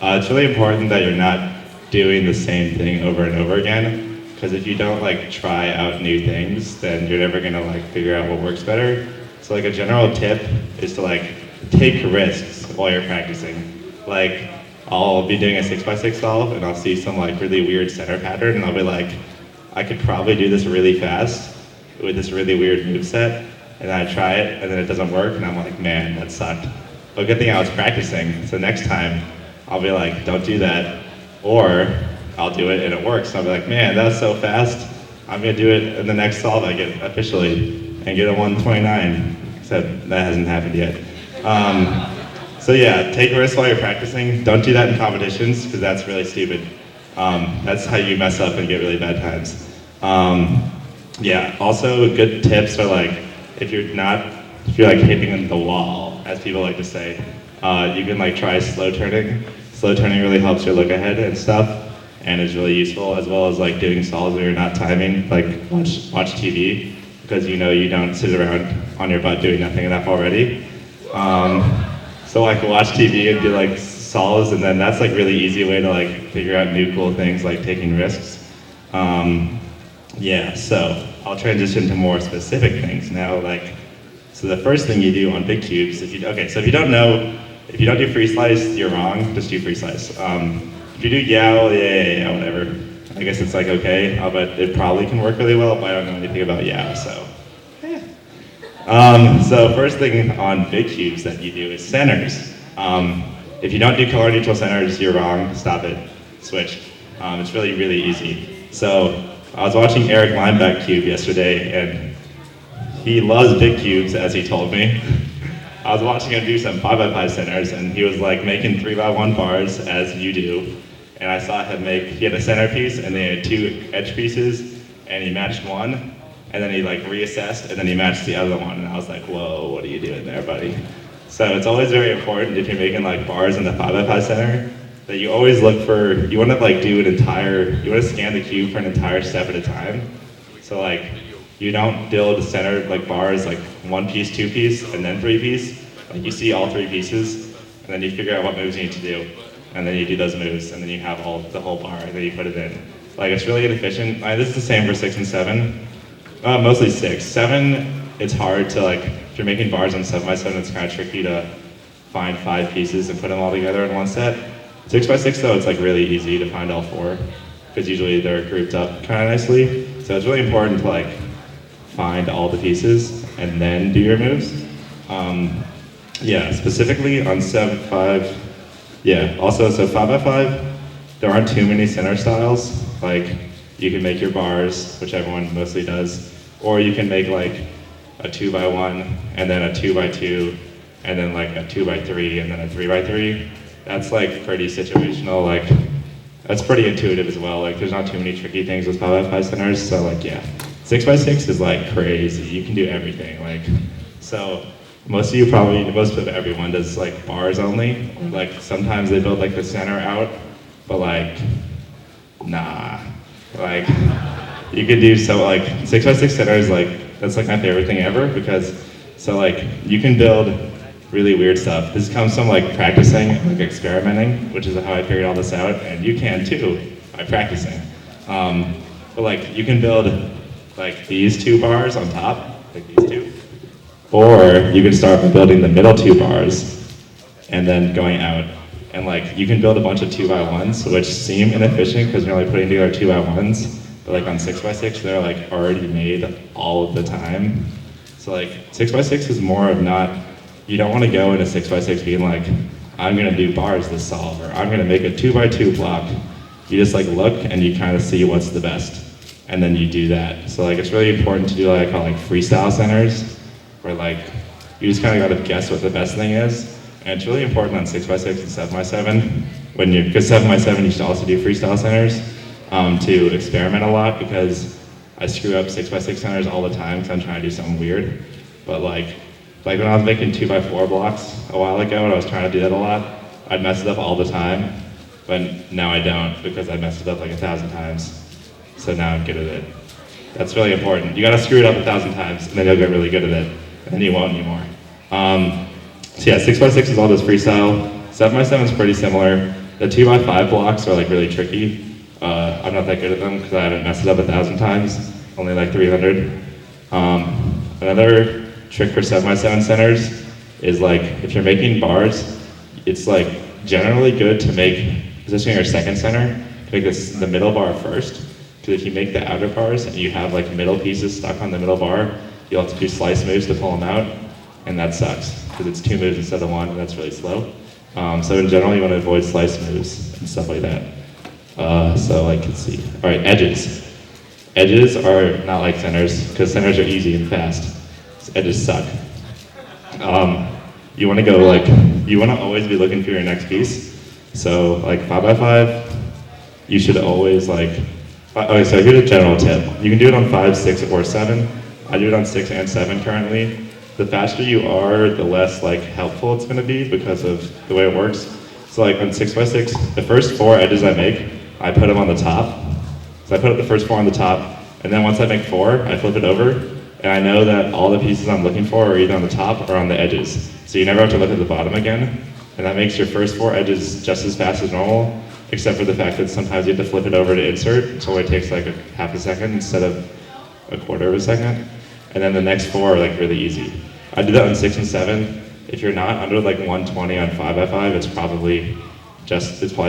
It's really important that you're not doing the same thing over and over again, because if you don't like try out new things, then you're never gonna like figure out what works better. So like a general tip is to like take risks while you're practicing. Like I'll be doing a 6x6 solve and I'll see some like really weird center pattern and I'll be like, I could probably do this really fast with this really weird move set, and then I try it and then it doesn't work and I'm like, man, that sucked. But good thing I was practicing, so next time I'll be like, don't do that. Or I'll do it and it works. And I'll be like, man, that was so fast. I'm gonna do it in the next solve I get officially and get a 129. Except that hasn't happened yet. So yeah, take risks while you're practicing. Don't do that in competitions because that's really stupid. That's how you mess up and get really bad times. Yeah, also good tips are like, if you're like hitting the wall, as people like to say, you can like try slow turning. Slow turning really helps your look ahead and stuff, and is really useful, as well as like doing solves where you're not timing, like watch TV, because you know you don't sit around on your butt doing nothing enough already. So like watch TV and do like solves, and then that's like really easy way to like figure out new cool things like taking risks. Yeah, so I'll transition to more specific things now. Like, so the first thing you do on big cubes, so if you don't do free slice, you're wrong. Just do free slice. If you do yeah, whatever. I guess it's like okay, but it probably can work really well. But I don't know anything about yeah, so. So first thing on big cubes that you do is centers. If you don't do color neutral centers, you're wrong. Stop it. Switch. It's really, really easy. So I was watching Eric Lineback cube yesterday, and he loves big cubes, as he told me. I was watching him do some 5x5 centers, and he was like making 3x1 bars, as you do. And I saw him he had a centerpiece, and then he had two edge pieces, and he matched one. And then he like reassessed, and then he matched the other one, and I was like, whoa, what are you doing there, buddy? So it's always very important if you're making like bars in the 5x5 center, that you always look for, you wanna like you wanna scan the cube for an entire step at a time. So like, you don't build center like bars like one piece, two piece, and then three piece. Like you see all three pieces, and then you figure out what moves you need to do. And then you do those moves, and then you have the whole bar, and then you put it in. Like it's really inefficient. This is the same for 6 and 7. Mostly 6. 7, it's hard to like, if you're making bars on 7x7, it's kind of tricky to find 5 pieces and put them all together in one set. 6x6 though, it's like really easy to find all 4, because usually they're grouped up kind of nicely. So it's really important to like find all the pieces and then do your moves. Yeah, specifically on 7-5, yeah, also, so 5x5, there aren't too many center styles. Like, you can make your bars, which everyone mostly does, or you can make like a 2x1, and then a 2x2, and then like a 2x3, and then a 3x3. That's like pretty situational, like, that's pretty intuitive as well. Like, there's not too many tricky things with 5x5 centers, so like, yeah. 6x6 is like crazy, you can do everything. Like, so most of everyone does like bars only. Like, sometimes they build like the center out, but like, nah. Like, you could do so like 6x6 centers, like that's like my favorite thing ever, because so like you can build really weird stuff. This comes from like practicing, like experimenting, which is how I figured all this out, and you can too by practicing. But like you can build like these 2 bars on top, like these 2, or you can start by building the middle 2 bars and then going out. And like, you can build a bunch of 2x1s, which seem inefficient because you're only putting together 2x1s, but like on 6x6, they're like already made all of the time. So like, 6x6 is more of you don't want to go into 6x6 being like, I'm gonna do bars this solve, or I'm gonna make a 2x2 block. You just like look and you kind of see what's the best, and then you do that. So like, it's really important to do what I call like freestyle centers, where like, you just kind of gotta guess what the best thing is. And it's really important on 6x6 and 7x7, because 7x7 you should also do freestyle centers, to experiment a lot, because I screw up 6x6 centers all the time because I'm trying to do something weird. But like when I was making 2x4 blocks a while ago and I was trying to do that a lot, I'd mess it up all the time, but now I don't, because I messed it up like 1,000 times. So now I'm good at it. That's really important. You gotta screw it up 1,000 times, and then you'll get really good at it, and then you won't anymore. So yeah, 6x6 is all this freestyle. 7x7 is pretty similar. The 2x5 blocks are like really tricky. I'm not that good at them because I haven't messed it up 1,000 times, only like 300. Another trick for 7x7 centers is like, if you're making bars, it's like generally good to make, positioning your second center, make this the middle bar first. Because if you make the outer bars and you have like middle pieces stuck on the middle bar, you'll have to do slice moves to pull them out, and that sucks because it's 2 moves instead of 1, and that's really slow. So in general, you want to avoid slice moves and stuff like that. So like, let's see. All right, edges. Edges are not like centers because centers are easy and fast. So edges suck. You want to go like, you want to always be looking for your next piece. So like 5x5, you should always like. Okay, so here's a general tip. You can do it on 5, 6, or 7. I do it on 6 and 7 currently. The faster you are, the less like helpful it's gonna be because of the way it works. So like on 6x6, the first 4 edges I make, I put them on the top. So I put the first 4 on the top, and then once I make 4, I flip it over, and I know that all the pieces I'm looking for are either on the top or on the edges. So you never have to look at the bottom again, and that makes your first 4 edges just as fast as normal, except for the fact that sometimes you have to flip it over to insert, so it takes like a half a second instead of a quarter of a second. And then the next 4 are like really easy. I do that on 6 and 7. If you're not under like 120 on 5x5, it's probably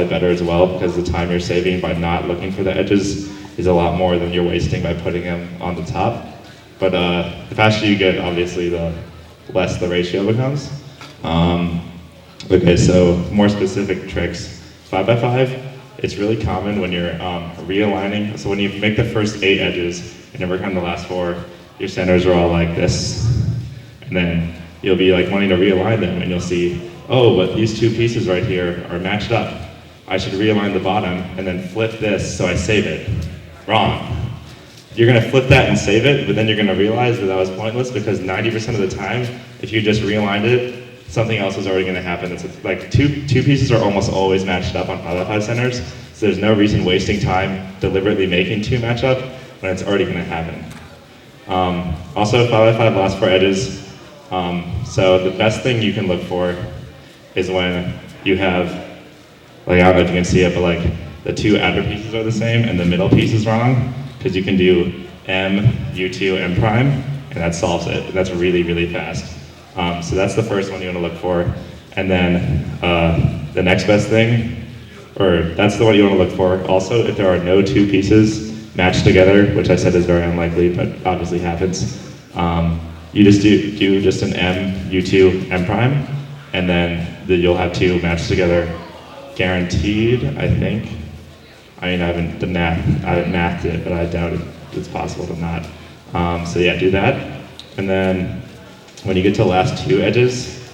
better as well because the time you're saving by not looking for the edges is a lot more than you're wasting by putting them on the top. But the faster you get, obviously, the less the ratio becomes. Okay, so more specific tricks. 5x5, it's really common when you're realigning. So when you make the first 8 edges and you work on the last 4, your centers are all like this. And then you'll be like wanting to realign them and you'll see, oh, but these 2 pieces right here are matched up. I should realign the bottom and then flip this so I save it. Wrong. You're gonna flip that and save it, but then you're gonna realize that was pointless because 90% of the time, if you just realigned it, something else is already going to happen. It's like two pieces are almost always matched up on 5x5 centers, so there's no reason wasting time deliberately making 2 match up when it's already going to happen. Also, 5x5 lasts for edges. So the best thing you can look for is when you have, like, I don't know if you can see it, but like the 2 outer pieces are the same and the middle piece is wrong, because you can do M, U2, M prime, and that solves it. And that's really, really fast. So that's the first one you want to look for. And then the next best thing, or that's the one you want to look for. Also, if there are no 2 pieces matched together, which I said is very unlikely, but obviously happens, you just do just an M, U2, M prime, and then you'll have 2 matched together guaranteed, I think. I mean, I haven't mathed it, but I doubt it's possible to not. So yeah, do that. And then when you get to the last 2 edges,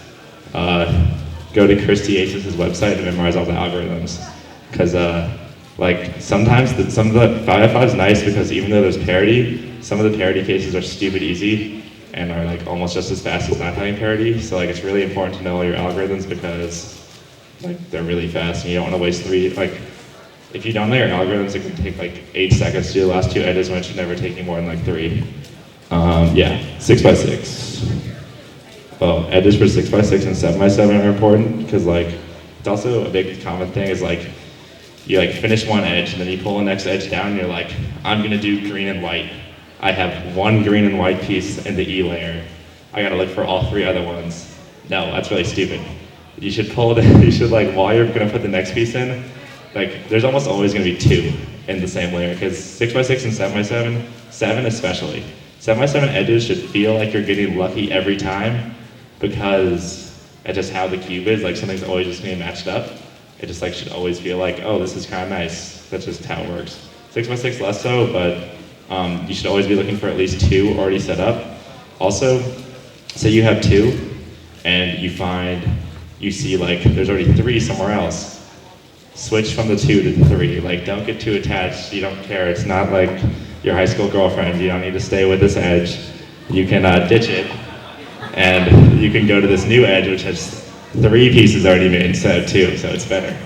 go to Christy Aces' website and memorize all the algorithms. Because like sometimes some of the 5x5 is nice because even though there's parity, some of the parity cases are stupid easy and are like almost just as fast as not having parity. So like it's really important to know all your algorithms because like they're really fast and you don't want to waste 3. Like if you don't know your algorithms, it can take like 8 seconds to do the last 2 edges when it should never take you more than like 3. Yeah, 6x6. Well, edges for 6x6 and 7x7 are important because like it's also a big common thing is like you like finish one edge and then you pull the next edge down and you're like, I'm gonna do green and white. I have 1 green and white piece in the E layer. I gotta look for all 3 other ones. No, that's really stupid. You should pull it, you should like, while you're gonna put the next piece in, like there's almost always gonna be 2 in the same layer because 6x6 and 7x7, 7 especially. 7x7 edges should feel like you're getting lucky every time because it's just how the cube is, like something's always just being matched up. It just like should always feel like, oh, this is kind of nice. That's just how it works. 6x6 less so, but you should always be looking for at least 2 already set up. Also, say you have 2 and you see like there's already 3 somewhere else. Switch from the 2 to the 3. Like don't get too attached, you don't care. It's not like your high school girlfriend. You don't need to stay with this edge. You can ditch it and you can go to this new edge which has 3 pieces already made instead of 2, so it's better.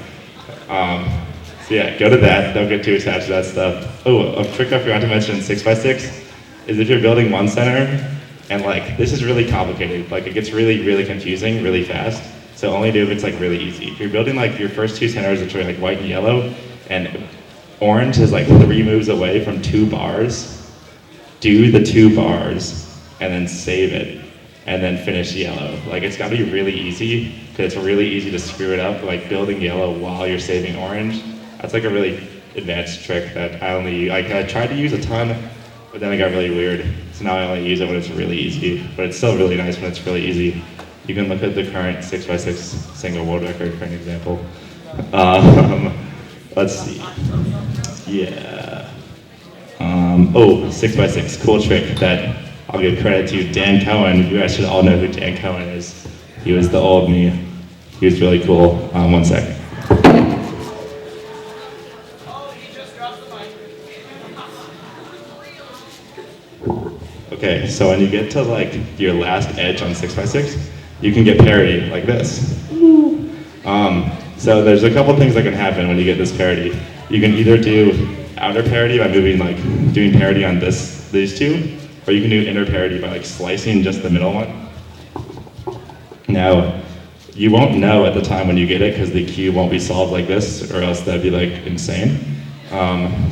So yeah, go to that, don't get too attached to that stuff. Oh, a trick I forgot to mention in 6x6 is if you're building one center, and like, this is really complicated, like it gets really, really confusing really fast. So only do if it's like really easy. If you're building like your first two centers, which are like white and yellow, and orange is like 3 moves away from 2 bars, do the 2 bars, and then save it, and then finish yellow. Like it's gotta be really easy, because it's really easy to screw it up, like building yellow while you're saving orange. That's like a really advanced trick that I tried to use a ton, but then it got really weird. So now I only use it when it's really easy, but it's still really nice when it's really easy. You can look at the current 6x6 single world record for an example. Let's see. Yeah. 6x6, cool trick that I'll give credit to Dan Cohen. You guys should all know who Dan Cohen is. He was the old me. He was really cool. One sec. Okay, so when you get to like your last edge on 6x6, you can get parity like this. So there's a couple things that can happen when you get this parity. You can either do outer parity by doing parity on these two, or you can do inner parity by like slicing just the middle one. Now, you won't know at the time when you get it because the cube won't be solved like this, or else that'd be like insane.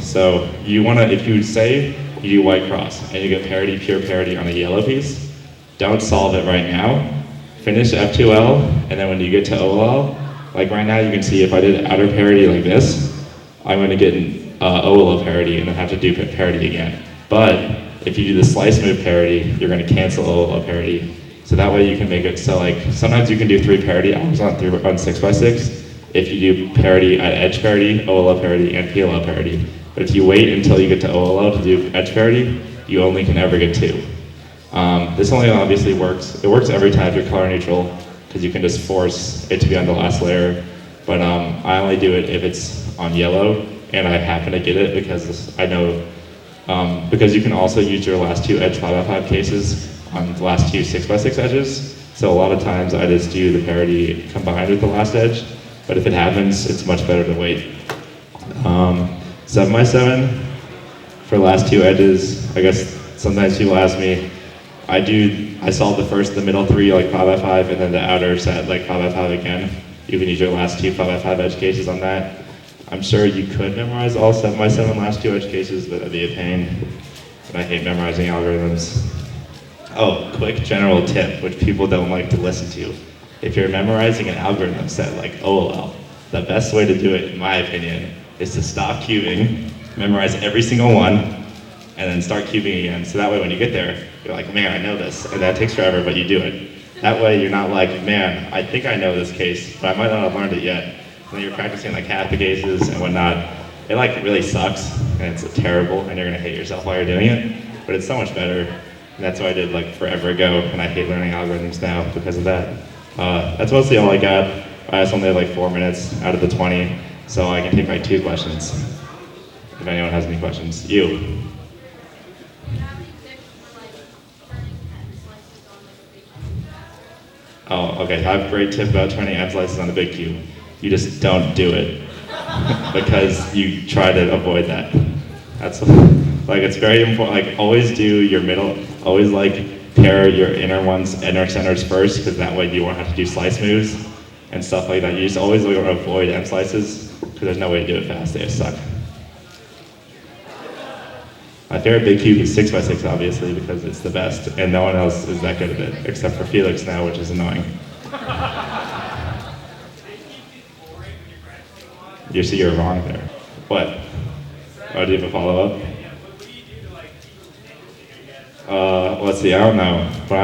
So you wanna, if you say you do white cross and you get parity, pure parity on a yellow piece, don't solve it right now. Finish F2L, and then when you get to OL, like right now you can see if I did outer parity like this, I'm gonna get an OL parity and then have to do parity again. But if you do the slice move parity, you're gonna cancel OL parity. So that way you can make it so like, sometimes you can do 3 parity hours on 6x6 if you do parity at edge parity, OL parity, and PLL parity. But if you wait until you get to OL to do edge parity, you only can ever get 2. This only obviously works. It works every time if you're color neutral, because you can just force it to be on the last layer. But I only do it if it's on yellow, and I happen to get it because I know, because you can also use your last 2 edge 5x5 cases on the last 2 6x6 edges. So a lot of times I just do the parity combined with the last edge. But if it happens, it's much better to wait. 7x7 for last 2 edges. I guess sometimes people ask me, I solve the middle 3 like 5x5 and then the outer set like 5x5 again. You can use your last 2 5x5 edge cases on that. I'm sure you could memorize all 7x7 last 2 edge cases, but that'd be a pain. And I hate memorizing algorithms. Oh, quick general tip, which people don't like to listen to. If you're memorizing an algorithm set like OLL, the best way to do it, in my opinion, is to stop cubing, memorize every single one, and then start cubing again. So that way when you get there, you're like, man, I know this. And that takes forever, but you do it. That way you're not like, man, I think I know this case, but I might not have learned it yet. And then you're practicing like half the cases and whatnot. It like really sucks, and it's terrible, and you're gonna hate yourself while you're doing it, but it's so much better. And that's what I did like forever ago, and I hate learning algorithms now because of that. That's mostly all I got. I just only have like 4 minutes out of the 20, so I can take like 2 questions. If anyone has any questions. You. Oh, okay. I have a great tip about turning M slices on the big cube. You just don't do it because you try to avoid that. That's like, it's very important. Like, always do your middle. Always like pair your inner centers first, because that way you won't have to do slice moves and stuff like that. You just always want to avoid M slices because there's no way to do it fast. They just suck. My favorite big cube is 6x6, obviously, because it's the best, and no one else is that good at it, except for Felix now, which is annoying. You see, you're wrong there. What? Oh, do you have a follow-up? Let's see, I don't know. But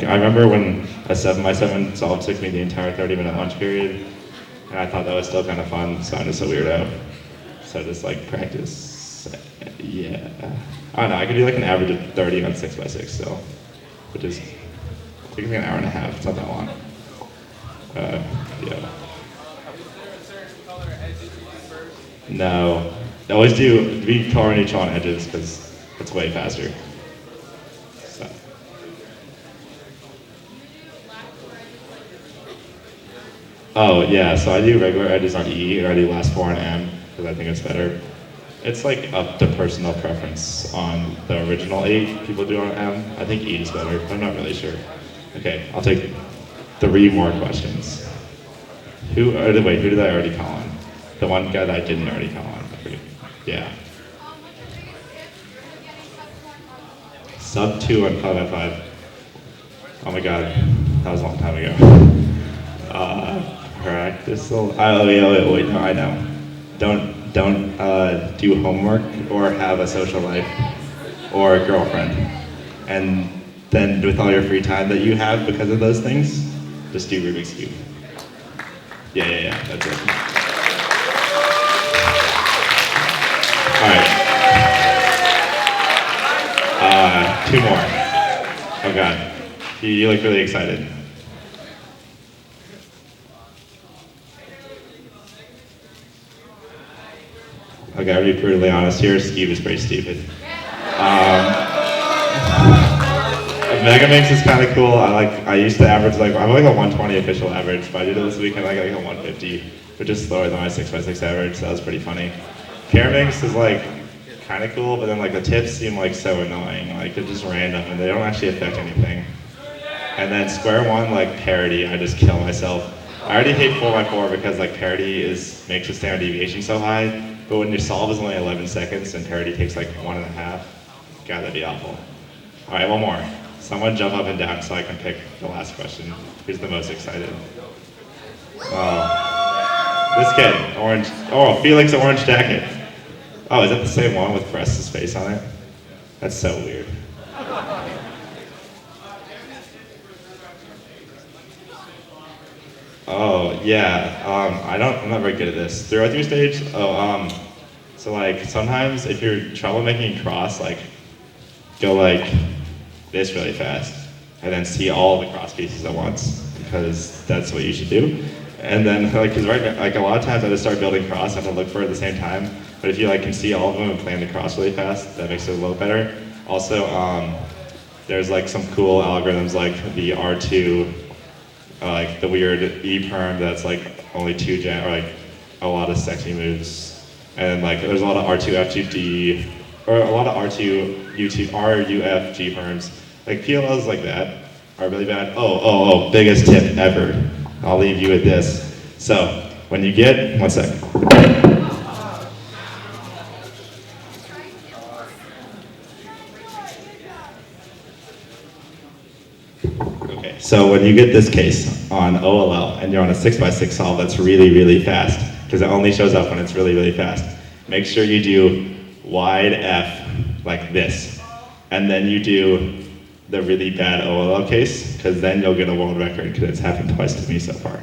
I remember when a 7x7 solve took me the entire 30-minute lunch period, and I thought that was still kind of fun, so I'm just a weirdo. So just like practice. Yeah. I don't know, I could do like an average of 30 on 6x6 still, which is, it takes me an hour and a half, it's not that long. Yeah. No, always be color neutral on edges because it's way faster. So. Oh yeah, so I do regular edges on E and I do last 4 on M because I think it's better. It's like up to personal preference on the original 8 people do on M. I think E is better, but I'm not really sure. Okay, I'll take 3 more questions. Who did I already call on? The one guy that I didn't already call on. Yeah. Sub 2 on 5x5. Oh my god, that was a long time ago. Practice. Oh wait, no, I know. Don't do homework or have a social life or a girlfriend. And then with all your free time that you have because of those things, just do Rubik's Cube. Yeah, that's it. Alright. 2 more. Oh god. You look really excited. Okay, I'll be brutally honest here, Steve is pretty stupid. Megamix is kind of cool. I used to average I'm like a 120 official average, but I did it this week and I got like a 150, which is slower than my 6x6 average, so that was pretty funny. Caramix is kind of cool, but then the tips seem so annoying. They're just random and they don't actually affect anything. And then square one, parity, I just kill myself. I already hate 4x4 because parity makes the standard deviation so high, but when your solve is only 11 seconds and parity takes 1.5, God, that'd be awful. All right, one more. Someone jump up and down so I can pick the last question. Who's the most excited? Oh, this kid, orange. Oh, Felix orange jacket. Oh, is that the same one with Press's face on it? That's so weird. Oh, yeah, I'm not very good at this. Throw through stage? Oh, so sometimes if you're troublemaking cross, go this really fast, and then see all the cross pieces at once, because that's what you should do. And then, because right now, a lot of times I just start building cross, I have to look for it at the same time, but if you can see all of them and plan the cross really fast, that makes it a little better. Also, there's some cool algorithms the R2, the weird E-perm that's only 2 gen, or a lot of sexy moves. And there's a lot of R2 F2D, or a lot of R2 RUF G perms. PLLs like that are really bad. Oh, biggest tip ever. I'll leave you with this. So, when you get, one sec. Okay, so when you get this case on OLL and you're on a 6x6 solve that's really, really fast, because it only shows up when it's really, really fast, make sure you do wide F like this. And then you do the really bad OLL case, because then you'll get a world record, because it's happened twice to me so far.